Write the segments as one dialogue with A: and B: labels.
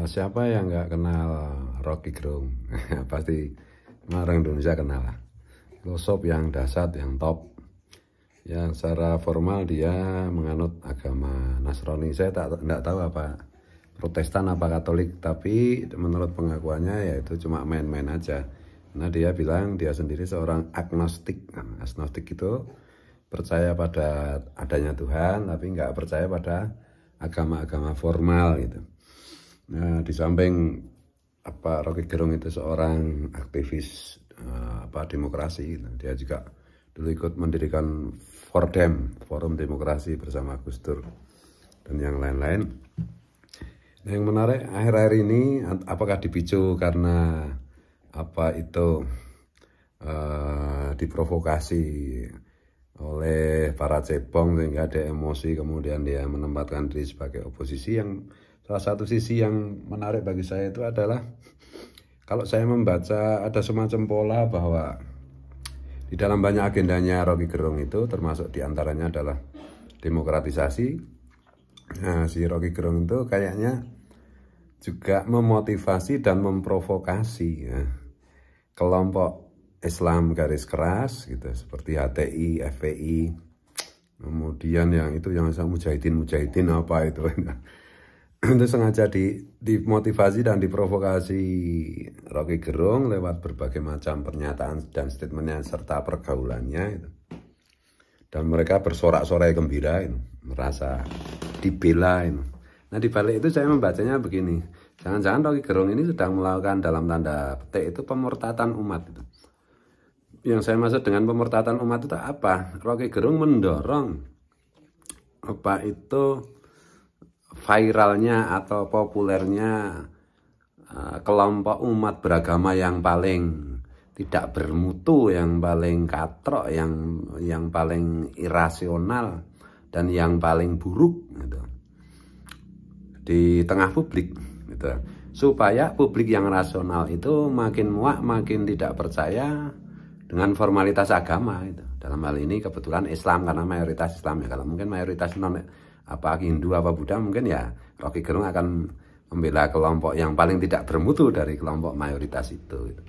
A: Siapa yang nggak kenal Rocky Gerung? Pasti orang Indonesia kenal lah. Filsuf yang dasar, yang top. Yang secara formal dia menganut agama Nasrani. Saya tidak tahu apa Protestan apa Katolik, tapi menurut pengakuannya ya itu cuma main-main aja. Nah dia bilang dia sendiri seorang agnostik. Agnostik itu percaya pada adanya Tuhan, tapi nggak percaya pada agama-agama formal gitu. Nah, di samping Rocky Gerung itu seorang aktivis demokrasi gitu. Dia juga dulu ikut mendirikan Forum Demokrasi bersama Gus Dur dan yang lain-lain. Yang menarik akhir-akhir ini, apakah dipicu karena diprovokasi oleh para cebong sehingga ada emosi, kemudian dia menempatkan diri sebagai oposisi. Yang salah satu sisi yang menarik bagi saya itu adalah kalau saya membaca ada semacam pola bahwa di dalam banyak agendanya Rocky Gerung itu termasuk diantaranya adalah demokratisasi. Nah, si Rocky Gerung itu kayaknya juga memotivasi dan memprovokasi ya, kelompok Islam garis keras gitu seperti HTI, FPI, kemudian yang mujahidin apa itu itu sengaja dimotivasi dan diprovokasi Rocky Gerung lewat berbagai macam pernyataan dan statementnya serta pergaulannya itu. Dan mereka bersorak-sorai gembira itu, merasa dibela itu. Nah di balik itu saya membacanya begini, jangan-jangan Rocky Gerung ini sedang melakukan dalam tanda petik itu pemurtatan umat itu. Yang saya maksud dengan pemurtatan umat itu apa? Rocky Gerung mendorong viralnya atau populernya kelompok umat beragama yang paling tidak bermutu, yang paling katrok, yang paling irasional dan yang paling buruk gitu, di tengah publik gitu. Supaya publik yang rasional itu makin muak, makin tidak percaya dengan formalitas agama itu. Dalam hal ini kebetulan Islam, karena mayoritas Islam ya. Kalau mungkin mayoritas Hindu apa Buddha, mungkin ya Rocky Gerung akan membela kelompok yang paling tidak bermutu dari kelompok mayoritas itu gitu.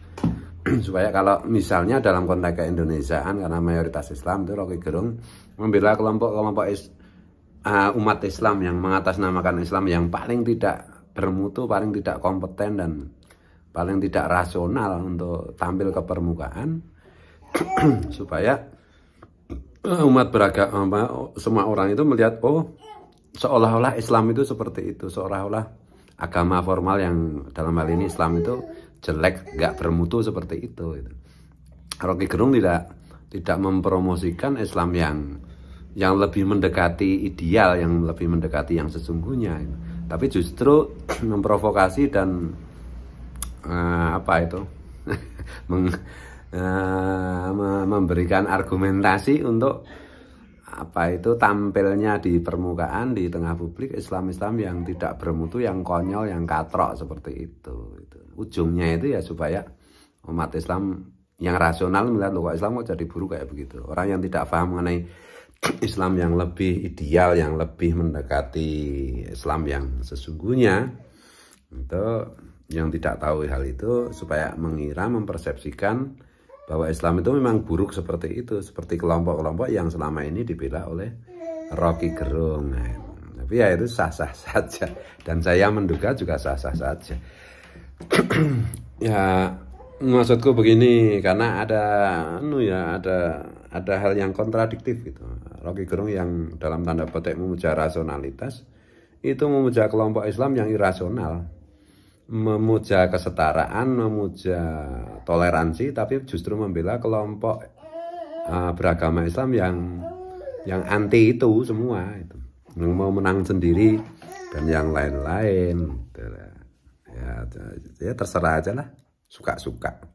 A: Supaya kalau misalnya dalam konteks keindonesiaan karena mayoritas Islam itu Rocky Gerung membela kelompok-kelompok umat Islam yang mengatasnamakan Islam yang paling tidak bermutu, paling tidak kompeten dan paling tidak rasional untuk tampil ke permukaan supaya umat beragama, semua orang itu melihat seolah-olah Islam itu seperti itu, seolah-olah agama formal yang dalam hal ini Islam itu jelek, nggak bermutu seperti itu. Rocky Gerung tidak mempromosikan Islam yang lebih mendekati ideal, yang lebih mendekati yang sesungguhnya, tapi justru memprovokasi dan memberikan argumentasi untuk tampilnya di permukaan di tengah publik Islam yang tidak bermutu, yang konyol, yang katrok seperti itu. Ujungnya itu ya supaya umat Islam yang rasional melihat kok Islam kok jadi buruk kayak begitu. Orang yang tidak paham mengenai Islam yang lebih ideal, yang lebih mendekati Islam yang sesungguhnya, itu yang tidak tahu hal itu supaya mengira, mempersepsikan bahwa Islam itu memang buruk seperti itu, seperti kelompok-kelompok yang selama ini dibela oleh Rocky Gerung. Tapi ya itu sah-sah saja, dan saya menduga juga sah-sah saja. Ya maksudku begini, karena ada hal yang kontradiktif gitu. Rocky Gerung yang dalam tanda petik memuja rasionalitas itu memuja kelompok Islam yang irasional, memuja kesetaraan, memuja toleransi, tapi justru membela kelompok beragama Islam yang anti itu semua itu, yang mau menang sendiri dan yang lain-lain. Ya terserah aja lah, suka-suka.